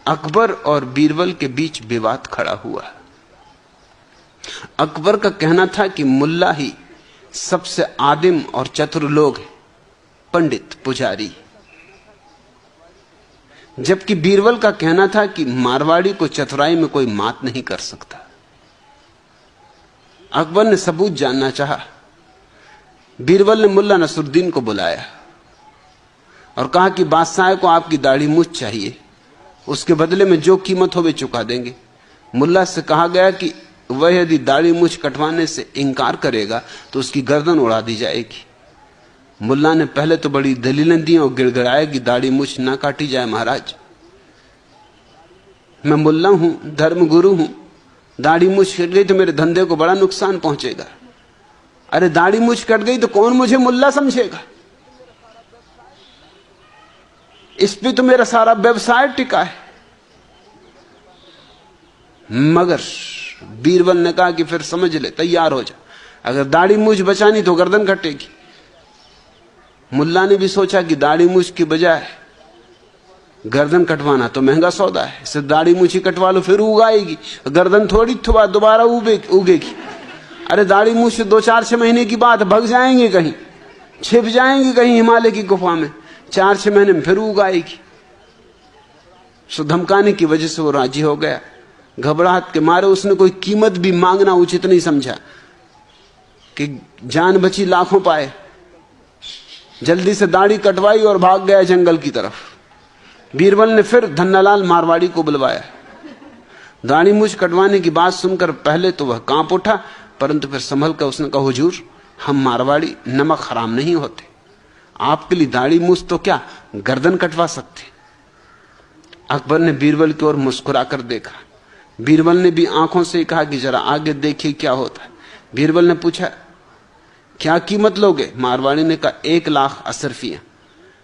अकबर और बीरबल के बीच विवाद खड़ा हुआ। अकबर का कहना था कि मुल्ला ही सबसे आदिम और चतुर लोग हैं, पंडित पुजारी, जबकि बीरबल का कहना था कि मारवाड़ी को चतुराई में कोई मात नहीं कर सकता। अकबर ने सबूत जानना चाहा। बीरबल ने मुल्ला नसरुद्दीन को बुलाया और कहा कि बादशाह को आपकी दाढ़ी मूछ चाहिए, उसके बदले में जो कीमत हो वे चुका देंगे। मुल्ला से कहा गया कि वह यदि दाढ़ी मूछ कटवाने से इंकार करेगा तो उसकी गर्दन उड़ा दी जाएगी। मुल्ला ने पहले तो बड़ी दलीलें दी और गिड़गिड़ाया कि दाढ़ी मूछ ना काटी जाए महाराज, मैं मुल्ला हूं, धर्म गुरु हूं, दाढ़ी मूछ कट गई तो मेरे धंधे को बड़ा नुकसान पहुंचेगा। अरे दाढ़ी मूछ कट गई तो कौन मुझे मुल्ला समझेगा, इस पे तो मेरा सारा व्यवसाय टिका है। मगर बीरबल ने कहा कि फिर समझ ले, तैयार हो जा, अगर दाढ़ी मूछ बचानी तो गर्दन कटेगी। मुल्ला ने भी सोचा कि दाढ़ी मूछ की बजाय गर्दन कटवाना तो महंगा सौदा है, इससे दाढ़ी मूछ ही कटवा लो, फिर उगाएगी, गर्दन थोड़ी दोबारा उगेगी। अरे दाढ़ी मूछ से 2-4-6 महीने की बात, भग जाएंगे कहीं, छिप जाएंगे कहीं हिमालय की गुफा में, 4-6 महीने में फिर उगाएगी। सो धमकाने की वजह से वो राजी हो गया। घबराहट के मारे उसने कोई कीमत भी मांगना उचित नहीं समझा कि जान बची लाखों पाए। जल्दी से दाढ़ी कटवाई और भाग गया जंगल की तरफ। बीरबल ने फिर धन्नालाल मारवाड़ी को बुलवाया। दाढ़ी मूछ कटवाने की बात सुनकर पहले तो वह कांप उठा, परंतु फिर संभल कर उसने कहा, हुजूर हम मारवाड़ी नमक हराम नहीं होते, आपके लिए दाढ़ी मूछ तो क्या गर्दन कटवा सकते। अकबर ने बीरबल की ओर मुस्कुराकर देखा। बीरबल ने भी आंखों से कहा कि जरा आगे देखिए क्या होता है। बीरबल ने पूछा, क्या कीमत लोगे? मारवाड़ी ने कहा 1 लाख अशरफियां।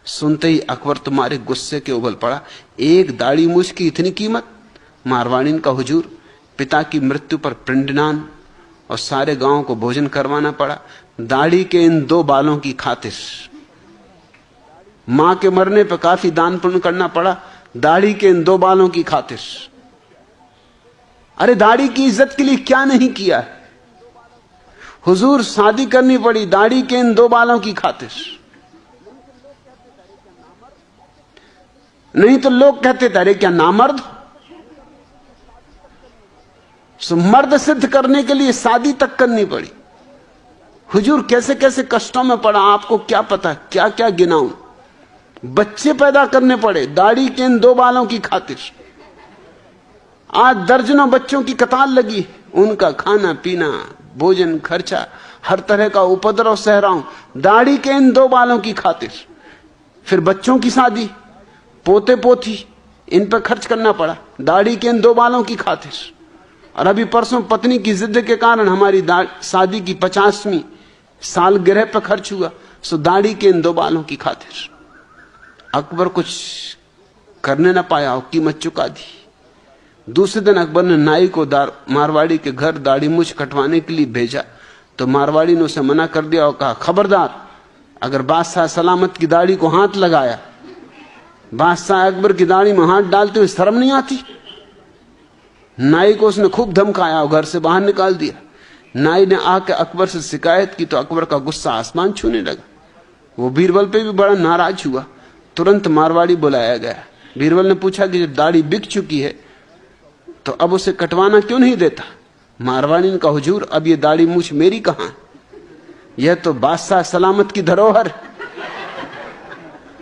सुनते ही अकबर तुम्हारे गुस्से के उबल पड़ा, 1 दाढ़ी मूछ की इतनी कीमत? मारवाड़ी ने कहा, हुजूर पिता की मृत्यु पर पिंडदान और सारे गांव को भोजन करवाना पड़ा, दाढ़ी के इन 2 बालों की खातिर। मां के मरने पर काफी दान पुण्य करना पड़ा, दाढ़ी के इन 2 बालों की खातिर। अरे दाढ़ी की इज्जत के लिए क्या नहीं किया है हुजूर, शादी करनी पड़ी दाढ़ी के इन 2 बालों की खातिर। नहीं तो लोग कहते थे अरे क्या नामर्द। सो मर्द सिद्ध करने के लिए शादी तक करनी पड़ी। हुजूर कैसे कैसे कष्टों में पड़ा, आपको क्या पता, क्या क्या गिनाऊं। बच्चे पैदा करने पड़े दाढ़ी के इन 2 बालों की खातिर। आज दर्जनों बच्चों की कतार लगी, उनका खाना पीना भोजन खर्चा हर तरह का उपद्रव सह रहा हूं दाढ़ी के इन 2 बालों की खातिर। फिर बच्चों की शादी, पोते पोती, इन पर खर्च करना पड़ा दाढ़ी के इन 2 बालों की खातिर। और अभी परसों पत्नी की जिद के कारण हमारी शादी की 50वीं सालगिरह पर खर्च हुआ, सो दाढ़ी के इन 2 बालों की खातिर। अकबर कुछ करने ना पाया और कीमत चुका दी। दूसरे दिन अकबर ने नाई को मारवाड़ी के घर दाढ़ी मूछ कटवाने के लिए भेजा, तो मारवाड़ी ने उसे मना कर दिया और कहा, खबरदार अगर बादशाह सलामत की दाढ़ी को हाथ लगाया, बादशाह अकबर की दाढ़ी में हाथ डालते हुए शर्म नहीं आती। नाई को उसने खूब धमकाया और घर से बाहर निकाल दिया। नाई ने आकर अकबर से शिकायत की तो अकबर का गुस्सा आसमान छूने लगा। वो बीरबल पे भी बड़ा नाराज हुआ। तुरंत मारवाड़ी बुलाया गया। बीरबल ने पूछा कि जब दाढ़ी बिक चुकी है तो अब उसे कटवाना क्यों नहीं देता? मारवाड़ी ने कहा, हुजूर अब ये दाढ़ी मूछ मेरी कहां है, यह तो बादशाह सलामत की धरोहर,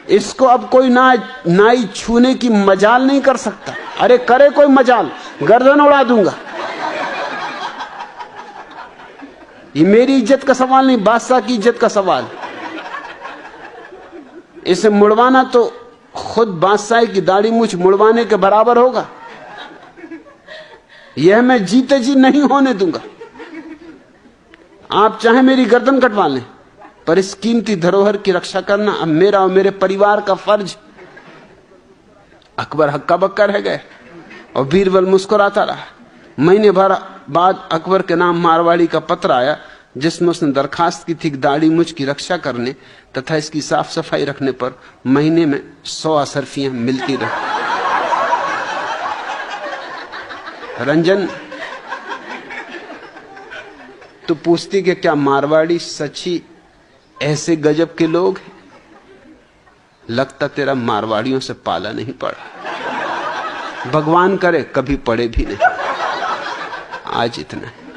इसको अब कोई नाई छूने की मजाल नहीं कर सकता। अरे करे कोई मजाल, गर्दन उड़ा दूंगा। ये मेरी इज्जत का सवाल नहीं, बादशाह की इज्जत का सवाल। इसे मुड़वाना तो खुद बादशाह की दाढ़ी मूछ मुड़वाने के बराबर होगा। यह मैं जीते जी नहीं होने दूंगा। आप चाहे मेरी गर्दन कटवा लें, पर इस कीमती धरोहर की रक्षा करना अब मेरा और मेरे परिवार का फर्ज। अकबर हक्का बक्का रह गए और बीरबल मुस्कुराता रहा। महीने भर बाद अकबर के नाम मारवाड़ी का पत्र आया, जिसमें उसने दरखास्त की थी दाढ़ी मूछ की रक्षा करने तथा इसकी साफ सफाई रखने पर महीने में 100 अशरफियां मिलती रही। रंजन, तो पूछती कि क्या मारवाड़ी सच्ची ऐसे गजब के लोग हैं? लगता तेरा मारवाड़ियों से पाला नहीं पड़ा। भगवान करे कभी पड़े भी नहीं। आज इतना है।